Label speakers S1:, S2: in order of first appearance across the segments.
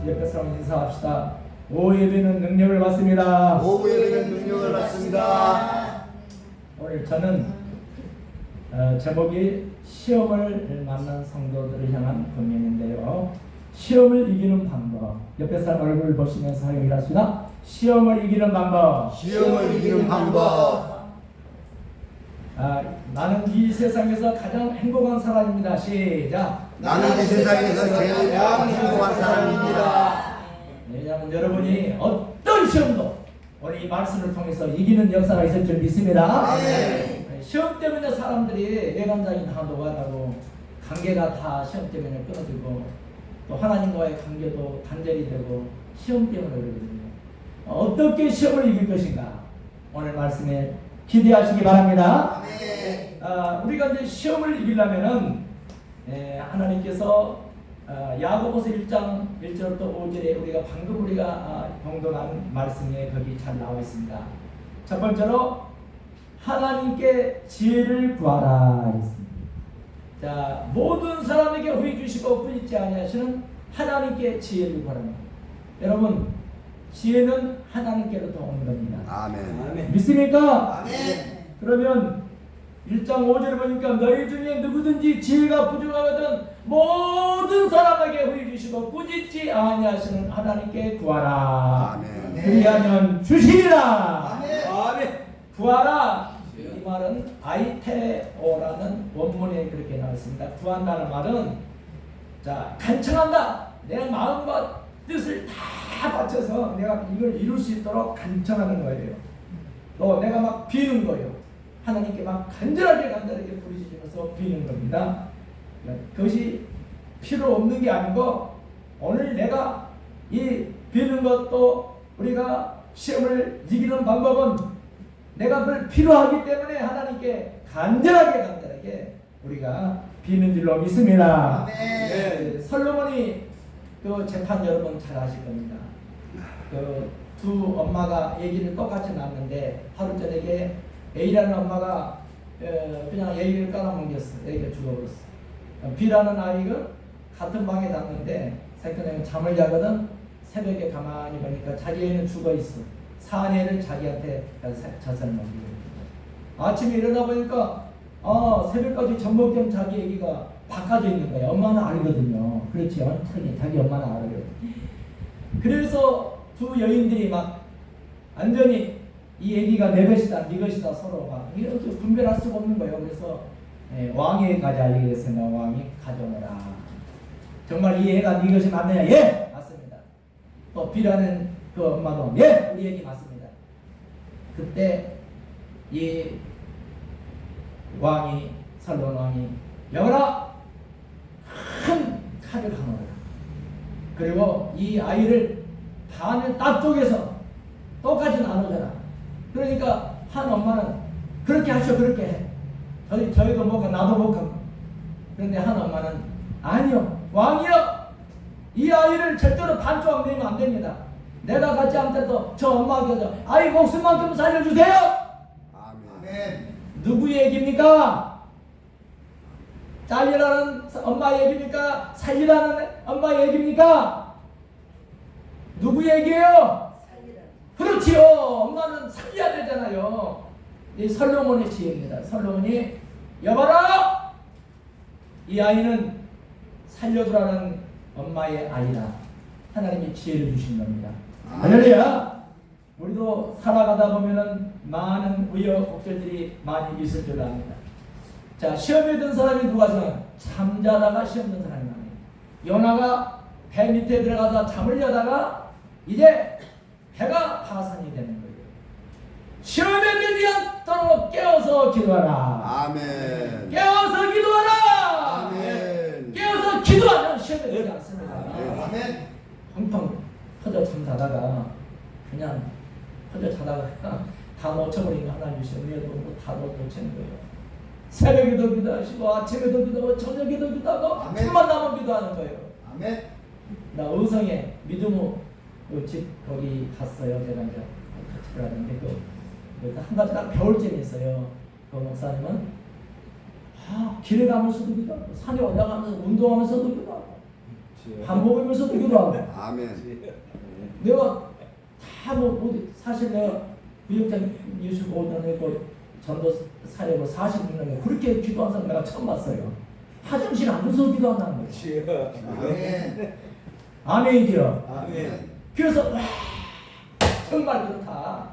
S1: 옆에 사람 인사합시다. 오후 예배는 능력을 받습니다.
S2: 오후 예배는 능력을 받습니다.
S1: 오늘 저는 제목이 시험을 만난 성도들을 향한 권면인데요. 시험을 이기는 방법. 옆에 사람 얼굴을 보시면서 사용합시다. 시험을 이기는 방법.
S2: 시험을 이기는 방법.
S1: 나는 이 세상에서 가장 행복한 사람입니다. 시작.
S2: 나는 이 세상에서 제일 행복한 사람입니다.
S1: 왜냐하면 여러분이 어떤 시험도 오늘 이 말씀을 통해서 이기는 역사가 있을 줄 믿습니다. 시험 때문에 사람들이 애간장이 다 녹아가고 관계가 다 시험 때문에 끊어지고 또 하나님과의 관계도 단절이 되고 시험 때문에 그러거든요. 어떻게 시험을 이길 것인가? 오늘 말씀에 기대하시기 바랍니다. 우리가 이제 시험을 이기려면은 하나님께서 야고보서 1장 1절부터 5절에 우리가 방금 봉독한 말씀에 거기 잘 나와 있습니다. 첫 번째로 하나님께 지혜를 구하라 했습니다. 자, 모든 사람에게 후히 주시고 부짓지 아니하시는 하나님께 지혜를 구하라. 여러분, 지혜는 하나님께로부터 오는 겁니다.
S2: 아멘.
S1: 믿습니까?
S2: 아멘.
S1: 그러면 1장 5절을 보니까 너희 중에 누구든지 지혜가 부족하거든 모든 사람에게 후히 주시고 꾸짖지 아니하시는 하나님께 구하라.
S2: 아멘.
S1: 그리하면 주시리라.
S2: 아멘.
S1: 구하라. 이 말은 아이테오라는 원문에 그렇게 나왔습니다. 구한다는 말은 자, 간청한다. 내 마음과 뜻을 다 바쳐서 내가 이걸 이룰 수 있도록 간청하는 거예요. 또 내가 막 비는 거예요. 하나님께 막 간절하게 부르짖으면서 비는 겁니다. 그것이 필요 없는 게 아니고 오늘 내가 이 비는 것도 우리가 시험을 이기는 방법은 내가 그걸 필요하기 때문에 하나님께 간절하게 우리가 비는 줄로 믿습니다. 솔로몬이 그 재판 여러분 잘 아실 겁니다. 그 두 엄마가 아기를 똑같이 낳았는데 하루 저녁에 A라는 엄마가 그냥 아기를 깔아먹였어. 아기가 죽어버렸어. B라는 아이가 같은 방에 잤는데 새끼는 잠을 자거든. 새벽에 가만히 보니까 자기 애는 죽어있어. 사한 애를 자기한테 자살을 넘기고 아침에 일어나 보니까 새벽까지 전복된 자기 애기가 바꿔져 있는 거야. 엄마는 알거든요. 그렇지. 자기 엄마는 알아요. 그래서 두 여인들이 막 완전히 이 애기가 내 것이다, 네 것이다 서로 막 이렇게 분별할 수가 없는 거예요. 그래서 왕에게 가져가게 됐습니다. 왕이 가져오라. 정말 이 애가 네 것이 맞느냐? 예, 맞습니다. 또 B라는 그 엄마도 예, 우리 애기 맞습니다. 그때 이 왕이 솔로몬 왕이 여봐라 큰 칼을 가노라. 그리고 이 아이를 반을 딱 쪼개서 똑같이 나누잖아. 그러니까 한 엄마는 그렇게 하셔, 그렇게 해. 저희도 못 가, 나도 못 가. 그런데 한 엄마는 아니요, 왕이요, 이 아이를 절대로 반조각 내면 안 됩니다. 내가 같이 않더라도 저 엄마께서 아이 목숨만큼 살려주세요.
S2: 아멘.
S1: 누구의 얘기입니까? 잘리라는 엄마의 얘기입니까? 살리라는 엄마의 얘기입니까? 누구 얘기예요? 그렇지요. 엄마는 살려야 되잖아요. 이 솔로몬의 지혜입니다. 솔로몬이 여봐라, 이 아이는 살려두라는 엄마의 아이라. 하나님이 지혜를 주신 겁니다. 할렐루야. 우리도 살아가다 보면은 많은 우여곡절들이 많이 있을 줄 압니다. 자, 시험에 든 사람이 누가 있어요? 잠자다가 시험 든 사람이 많아요. 요나가 배 밑에 들어가서 잠을 자다가 이제 배가 파산이 되는 거예요. 시험에 들지 않도록 깨어서 기도하라.
S2: 아멘.
S1: 깨어서 기도하라.
S2: 아멘.
S1: 깨어서 기도하면 시험에 들지 않습니다.
S2: 아멘.
S1: 펑펑 퍼져 잠자다가 그냥 퍼져 자다가 다 놓쳐버리니까 하나님 주신 은혜도 다 놓치는 거예요. 새벽에도 기도하시고 아침에도 기도하고 저녁에도 기도하고 틈만 나면 기도하는 거예요.
S2: 아멘.
S1: 나 의성에 믿음의 집 거기 갔어요. 제가 이제 같이 가는데 한 가지 딱 배울 점이 있어요. 그 목사님은 길에 가면서도 기도하고 산에 올라가면서 운동하면서도 기도하고 밥 먹으면서도 기도하고.
S2: 아멘.
S1: 내가 다 사실 내가 부역장 25년에 그 전도 사역을 46년에 그렇게 기도한 사람 내가 처음 봤어요. 화장실 안에서 기도한다는 거예요.
S2: 아멘.
S1: 아멘이죠.
S2: 아멘.
S1: 그래서 와, 정말 그렇다.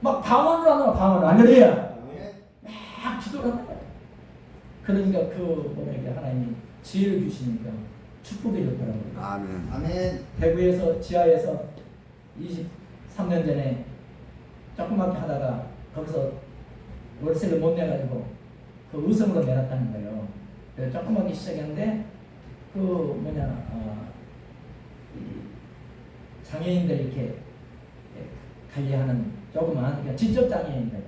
S1: 막 방언을 하는 방언 할렐루야. 막 기도를 하는 거예요. 그러니까 그 뭐냐 하나님이 지혜를 주시니까 축복이 줬더라고요.
S2: 아멘. 아멘.
S1: 대구에서 지하에서 23년 전에 조그맣게 하다가 거기서 월세를 못 내가지고 그 의성으로 내놨다는 거예요. 그래서 조그맣게 시작했는데 그 뭐냐 장애인들 이렇게 관리하는 조그만 그러니까 지적 장애인들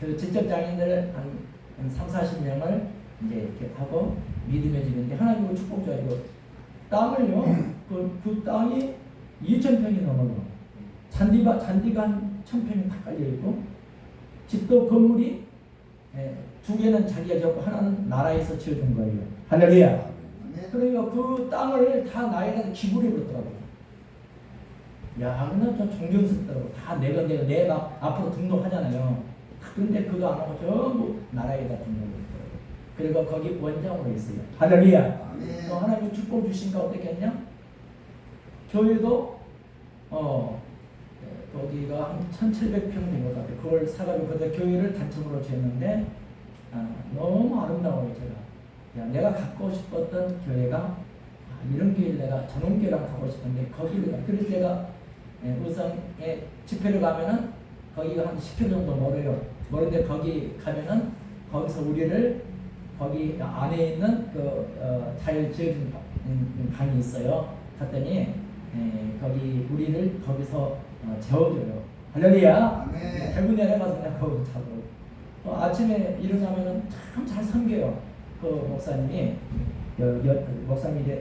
S1: 그 지적 장애인들 한 3, 40명을 이제 이렇게 하고 믿음의 집인데 하나님으로 축복 줘가지고 땅을요 그 땅이 2,000평이 넘어요. 잔디가 한 1,000평이 다 깔려 있고 집도 건물이 2개는 자기가 지었고 하나는 나라에서 지어준 거예요. 할렐루야. 그러니까 그 땅을 다 나에게 기부를 해버렸더라고요. 야, 근데 저 존경스럽더라고. 다 내가 앞으로 등록하잖아요. 그런데 그거 안 하고 전부 나라에다 등록했더라고요. 그리고 거기 원장으로 있어요. 할렐루야. 또 하나님 축복 주신가 어떻겠냐? 교회도 거기가 한 1,700평 된 것 같아요. 그걸 사가지고 그때 교회를 단층으로 지었는데 너무 아름다워요. 제가 내가 갖고 싶었던 교회가 이런 교회를 내가 저런 교회랑 가고 싶은데 거기를 그래서 제가 의성에 집회를 가면은 거기가 한 10km 정도 멀어요. 멀은데 거기 가면은 거기서 우리를 거기 안에 있는 잘 지어진 방이 있어요. 갔더니 거기 우리를 거기서 재워줘요. 할렐루야. 대구 내려가서 그냥 거기 자고 아침에 일어나면은 참 잘 섬겨요. 그 목사님이 목사님이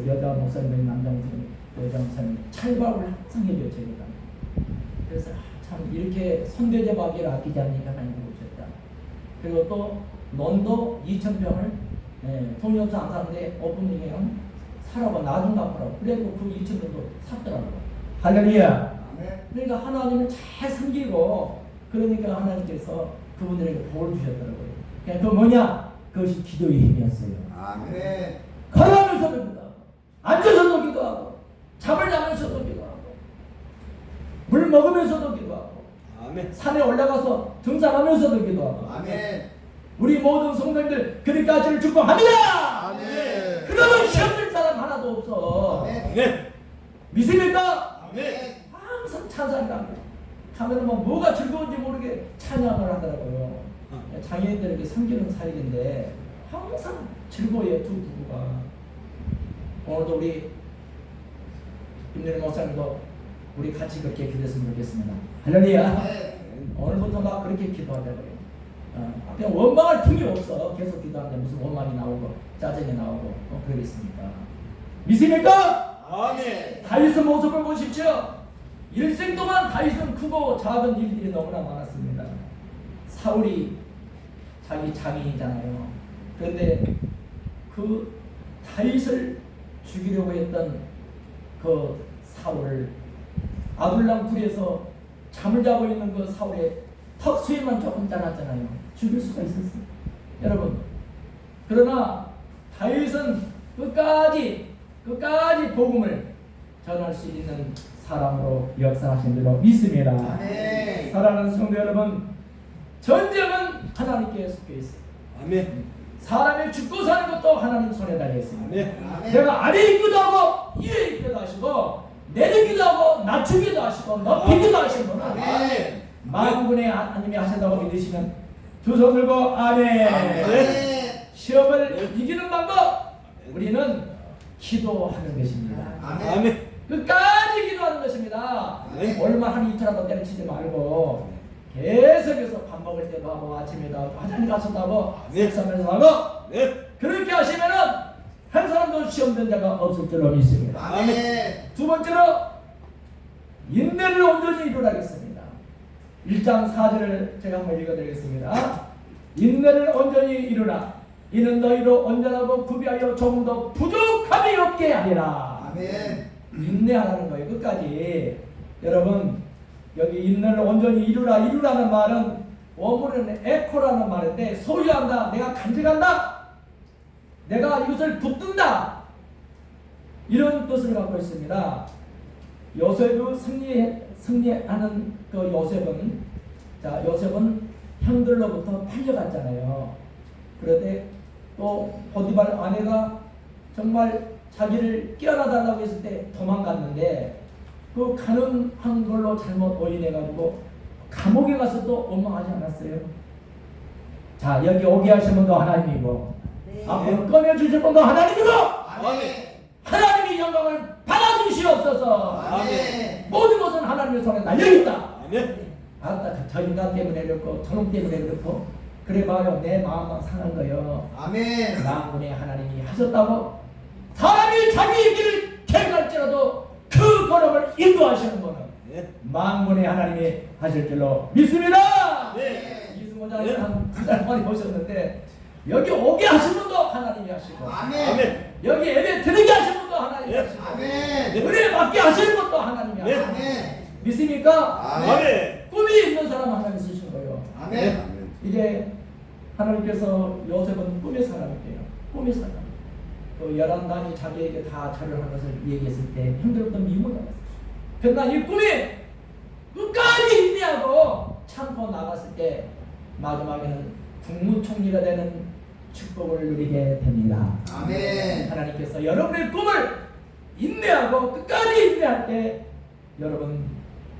S1: 여자 목사님, 남자 목사님, 여자 목사님 찰밥을 항상 해줘요. 제가 그래서 참 이렇게 손대접하기를 아끼지 않으니까 많이 보셨다. 그리고 또 논도 2,000평을 돈이 없어 안 사는데 오픈링이랑 사라고 나중 갚으라고 그래도 그 2,000평도 샀더라고요. 할렐루야. 그러니까 하나님을 잘 섬기고 그러니까 하나님께서 그분들에게 복을 주셨더라고요. 그러니까 그 뭐냐? 그것이 기도의 힘이었어요.
S2: 아멘.
S1: 걸어가면서도 기도하고 앉아서도 기도하고 잠을 자면서도 기도하고 물 먹으면서도 기도하고
S3: 아멘.
S1: 산에 올라가서 등산하면서도 기도하고
S2: 아멘.
S1: 우리 모든 성도님들 그리까지를 축복합니다.
S2: 아멘.
S1: 그러면 시험 들 사람 하나도 없어.
S3: 아멘.
S1: 믿습니까?
S3: 아멘.
S1: 항상 찬양합니다. 가면은 뭐가 즐거운지 모르게 찬양을 하더라고요. 장애인들에게 섬기는 사역인데 항상 즐거워요. 두 부부가. 오늘도 우리 김대리 목사님도 우리 같이 그렇게 기도했으면 좋겠습니다. 할렐루야. 오늘부터 막 그렇게 기도하자고요. 앞에 원망할 틈이 없어. 계속 기도하는데 무슨 원망이 나오고 짜증이 나오고 그러겠습니까? 믿습니까?
S3: 아멘.
S1: 다윗의 모습을 보십시오. 일생 동안 다윗은 크고 작은 일들이 너무나 많았습니다. 사울이 자기 장인이잖아요. 그런데 그 다윗을 죽이려고 했던 그 사울을 아둘람 굴에서 잠을 자고 있는 그 사울의 턱 수염만 조금 잘랐잖아요. 죽일 수가 있었어요. 여러분, 그러나 다윗은 끝까지 복음을 전할 수 있는 사람으로 역사하신 줄로 믿습니다.
S2: 아멘.
S1: 사랑하는 성도 여러분, 전쟁은 하나님께 속해 있어요.
S3: 아멘.
S1: 사람이 죽고 사는 것도 하나님 손에 달려 있습니다.
S3: 아멘.
S1: 내가 아래 있기도 하고 위에 있기도 하시고 내리기도 하고 낮추기도 하시고 높이기도 하시는 분은
S3: 아멘.
S1: 만군의 하나님이 하신다고 믿으시면 두 손 들고 아멘.
S2: 아멘.
S1: 시험을 이기는 방법 우리는 기도하는 것입니다.
S3: 아멘.
S1: 끝까지 기도하는 것입니다.
S3: 네.
S1: 얼마 한 이틀 한번 때려치지 말고 계속해서 밥 먹을 때도 하고 아침에도 하고 화장실 가서도 하고
S3: 네.
S1: 식사하면서 하고
S3: 네.
S1: 그렇게 하시면은 한 사람도 시험된 자가 없을 줄로 믿습니다.
S2: 아멘.
S1: 두 번째로 인내를 온전히 이루라겠습니다. 1장 4절을 제가 한번 읽어드리겠습니다. 인내를 온전히 이루라. 이는 너희로 온전하고 구비하여 조금 더 부족함이 없게 하리라.
S2: 아멘.
S1: 인내하라는 거예요. 끝까지. 여러분 여기 인내를 온전히 이루라는 말은 원문은 에코라는 말인데 소유한다, 내가 간직한다, 내가 이것을 붙든다, 이런 뜻을 갖고 있습니다. 요셉이 승리하는 그 요셉은 형들로부터 팔려갔잖아요. 그런데 또 보디발 아내가 정말 자기를 깨어나달라고 했을 때 도망갔는데 그 가늠한 걸로 잘못 오인해가지고 감옥에 가서 또 원망하지 않았어요. 자, 여기 오게 하신 분도 하나님이고 앞으로 꺼내주실 분도 하나님이고 하나님이 영광을 받아주시옵소서.
S2: 아멘.
S1: 모든 것은 하나님의 손에 달려있다.
S3: 아멘.
S1: 아따 저 인간 때문에 그렇고 저놈 때문에 그렇고 그래봐요. 내 마음만 상한 거요.
S2: 아멘.
S1: 만군의 하나님이 하셨다고 사람이 자기 길을 계획할지라도 그 걸음을 인도하시는 분은 만군의 하나님이 하실 줄로 믿습니다.
S3: 네.
S1: 이승호장은 한두 달 만에 오셨는데 여기 오게 하신 분도 하나님이 하시고
S2: 아멘.
S1: 여기 예배 드리게 하신 분도 하나님이 하시고
S2: 아멘.
S1: 은혜 받게 하시는 분도 하나님이 하시고
S2: 아멘.
S1: 믿습니까?
S3: 아멘.
S1: 꿈이 있는 사람 하나님 쓰신 거예요.
S2: 아멘.
S1: 이제 하나님께서 요셉은 꿈의 사람이에요. 꿈의 사람. 그 11단이 자기에게 다 자료한 것을 얘기했을 때 형들부터 미움을 받았어요. 그러나 이 꿈이 끝까지 인내하고 참고 나갔을 때 마지막에는 국무총리가 되는 축복을 누리게 됩니다.
S2: 아멘.
S1: 하나님께서 여러분의 꿈을 인내하고 끝까지 인내할 때 여러분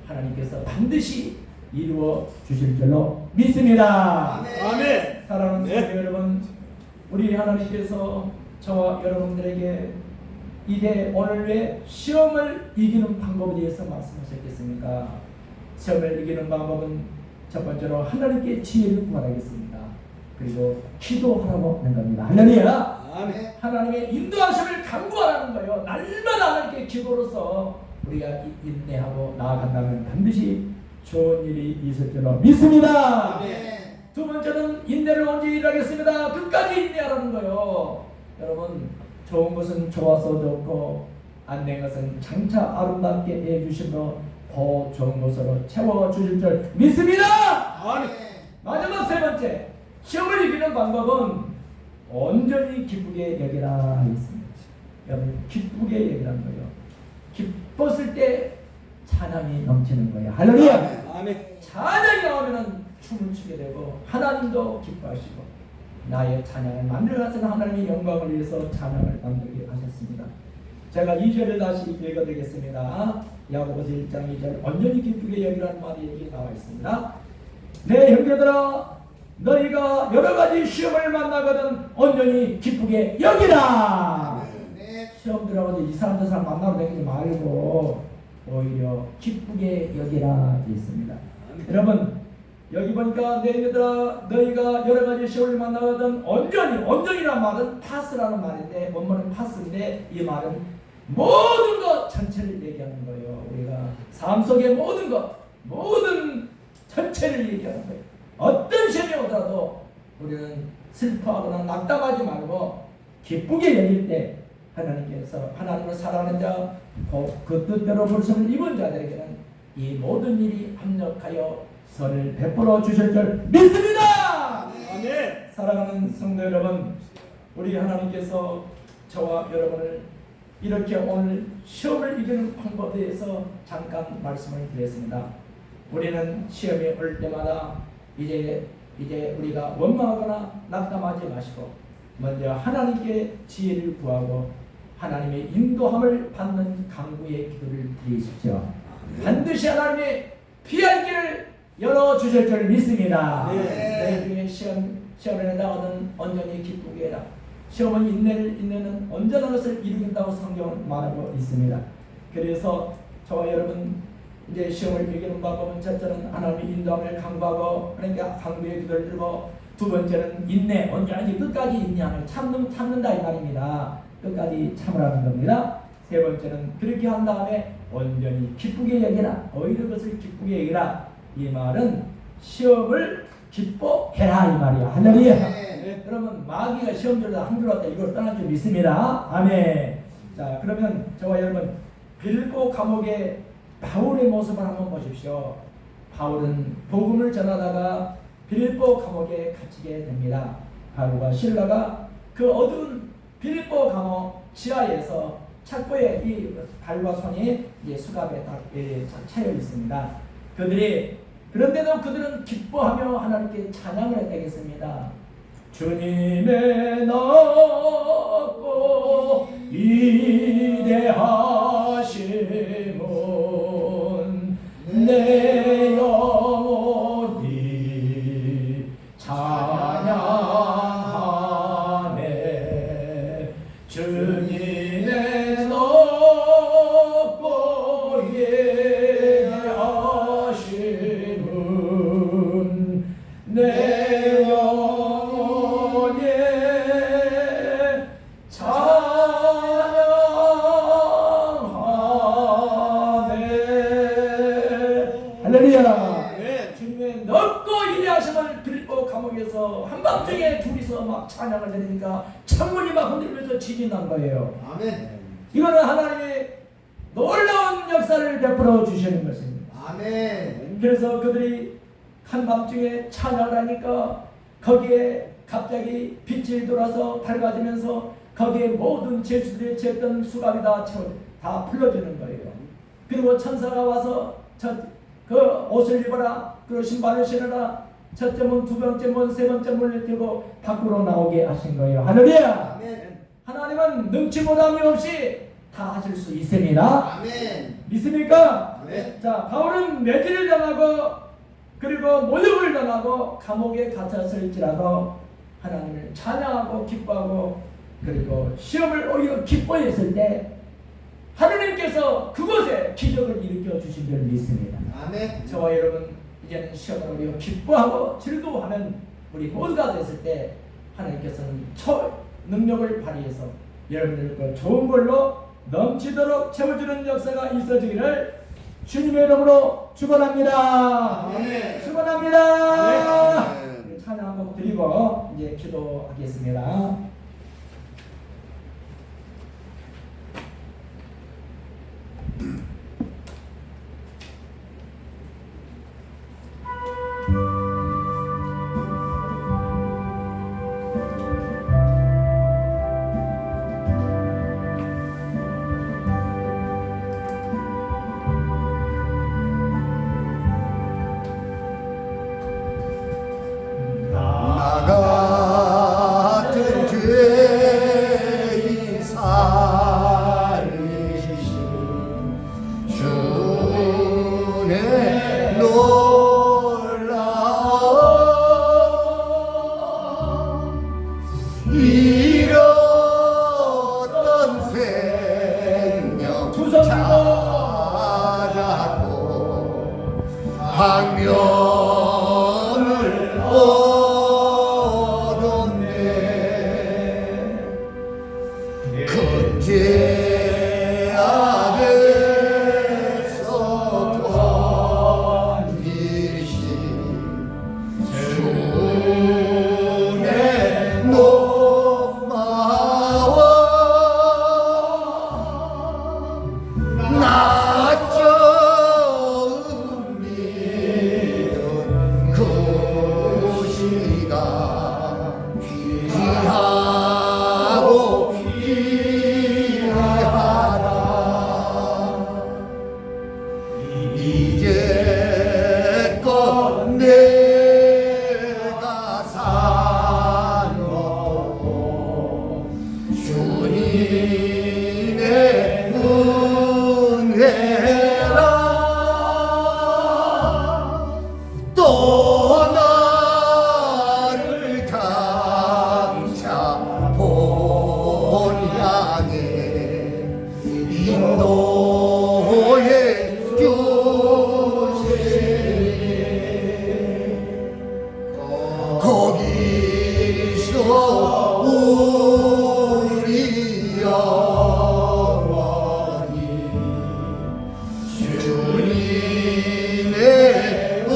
S1: 하나님께서 반드시 이루어 주실 줄로 믿습니다.
S3: 아멘.
S1: 사랑하는
S3: 네.
S1: 성도 여러분, 우리 하나님께서 저와 여러분들에게 이제 오늘 왜 시험을 이기는 방법에 대해서 말씀하셨겠습니까? 시험을 이기는 방법은 첫 번째로 하나님께 지혜를 구하라겠습니다. 그리고 기도하라고 하는 겁니다. 할렐루야!
S3: 아멘.
S1: 하나님의 인도하심을 간구하라는 거예요. 날마다 하나님께 기도로서 우리가 인내하고 나아간다면 반드시 좋은 일이 있을 줄로 믿습니다.
S2: 아멘.
S1: 두 번째는 인내를 언제 일하겠습니다. 끝까지 인내하라는 거예요. 여러분 좋은 것은 좋아서 좋고 안 된 것은 장차 아름답게 해주심으로 더 좋은 것으로 채워주실 줄 믿습니다.
S3: 아멘.
S1: 마지막 세 번째, 시험을 이기는 방법은 온전히 기쁘게 여기라 있습니다. 여러분 기쁘게 여기라는 거예요. 기뻤을 때 찬양이 넘치는 거예요. 할렐루야.
S3: 아멘.
S1: 찬양이 나오면은 춤을 추게 되고 하나님도 기뻐하시고 나의 찬양을 만들어가시는 하나님의 영광을 위해서 찬양을 만들게 하셨습니다. 제가 2절을 다시 읽어드리겠습니다. 야고보서 1장 2절 온전히 기쁘게 여기라는 말이 여기 나와 있습니다. 내 형제들아 너희가 여러 가지 시험을 만나거든 온전히 기쁘게 여기라. 시험 들어가서 이 사람 저 사람 만나고 다니지 말고 오히려 기쁘게 여기라 되어 있습니다. 여러분 여기 보니까 내 형제들아 너희가 여러 가지 시험을 만나거든 온전히란 말은 파스라는 말인데 원문은 파스인데 이 말은 모든 것 전체를 얘기하는 거예요. 우리가 삶 속의 모든 것 모든 전체를 얘기하는 거예요. 어떤 시험이 오더라도 우리는 슬퍼하거나 낙담하지 말고 기쁘게 여길 때 하나님께서 하나님을 사랑하는 자, 그 뜻대로 부르심을 입은 자들에게는 이 모든 일이 합력하여 선을 베풀어 주실 줄 믿습니다.
S3: 아멘.
S1: 사랑하는 성도 여러분, 우리 하나님께서 저와 여러분을 이렇게 오늘 시험을 이기는 방법에 대해서 잠깐 말씀을 드렸습니다. 우리는 시험이 올 때마다 이제 우리가 원망하거나 낙담하지 마시고 먼저 하나님께 지혜를 구하고 하나님의 인도함을 받는 간구의 기도를 드리십시오. 반드시 하나님의 피할 길을 열어주실 줄 믿습니다.
S3: 네.
S1: 너희 중에 시험에 나가든 온전히 기쁘게 해라. 시험은 인내는 온전한 것을 이루긴다고 성경은 말하고 있습니다. 그래서 저와 여러분 이제 시험을 이기는 방법은 첫째는 하나님의 인도함을 간구하고 그러니까 간구의 기도를 들고 두 번째는 인내, 온전히 끝까지 인내하는 참는다 이 말입니다. 끝까지 참으라는 겁니다. 세 번째는 그렇게 한 다음에 온전히 기쁘게 여기라. 오히려 그것을 기쁘게 여기라. 이 말은 시험을 기뻐해라 이 말이야. 할렐루야.
S2: 네.
S1: 그러면 마귀가 시험 들다 함들었다 이걸 떠날 줄 믿습니다. 아멘. 자, 그러면 저와 여러분 빌보 감옥의 바울의 모습을 한번 보십시오. 바울은 복음을 전하다가 빌보 감옥에 갇히게 됩니다. 바울과 실라가 그 어두운 빌보 감옥 지하에서 착고에 이 발과 손이 이제 수갑에 딱 차여 있습니다. 그런데도 그들은 기뻐하며 하나님께 찬양을 했다겠습니다. 주님의 높고 위대하심은 내 영혼이 찬양하네. 주님의 높고 위대하심은 내 영혼이 찬양하네. 할렐루야. 주님의 넓고 위대하심을 빌보 감옥에서 한밤중에 둘이서 막 찬양을 해내니까 창문이 막 흔들면서 지진이 난 거예요.
S2: 아멘.
S1: 이거는 하나님이 놀라운 역사를 베풀어 주시는 것입니다.
S2: 아멘.
S1: 그래서 그들이 한밤중에 찬양을 하니까 거기에 갑자기 빛이 돌아서 밝아지면서 거기에 모든 죄수들이 지었던 수갑이 다 풀려지는 거예요. 그리고 천사가 와서 그 옷을 입어라, 그리고 신발을 신어라, 첫째 문, 두 번째 문, 세 번째 문을 띄고 밖으로 나오게 하신 거예요. 할렐루야.
S2: 아멘.
S1: 하나님은 능치보담이 없이 다 하실 수 있습니다.
S2: 아멘.
S1: 믿습니까?
S2: 아멘.
S1: 자, 바울은 매질을 당하고 그리고 모욕을 당하고 감옥에 갇혔을지라도 하나님을 찬양하고 기뻐하고 그리고 시험을 오히려 기뻐했을 때 하나님께서 그곳에 기적을 일으켜 주신 줄 믿습니다.
S2: 아멘.
S1: 저와 여러분 이제는 시험을 오히려 기뻐하고 즐거워하는 우리 모두가 됐을 때 하나님께서는 능력을 발휘해서 여러분들 그 좋은 걸로 넘치도록 채워주는 역사가 있어지기를 주님의 이름으로 축원합니다.
S2: 아멘.
S1: 축원합니다.
S2: 아멘.
S1: 찬양 한번 드리고 이제 기도하겠습니다.
S2: 나 같은 죄인 살리신 주의 놀라운 잃었던 생명 찾았고 방면을 얻었네. 그 죄악에서 건지신 주의 높마와 나 처음 믿은 그 시간 귀하고 귀하다. 이제껏 내가 산 것도 주님의 은혜라. 또 나를 감싸 본향에 인도해 주시니 거기서 우리 영원히 주님의 은혜로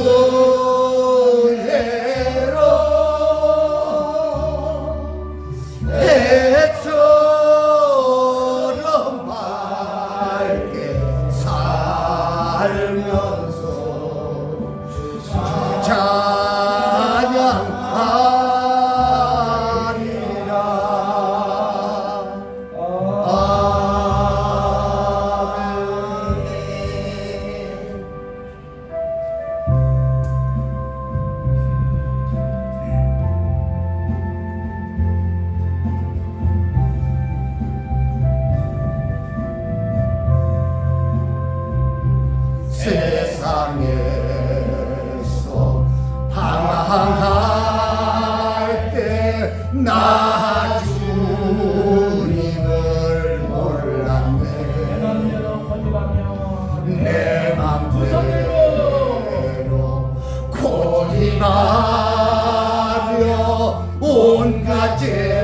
S2: 온갖 죄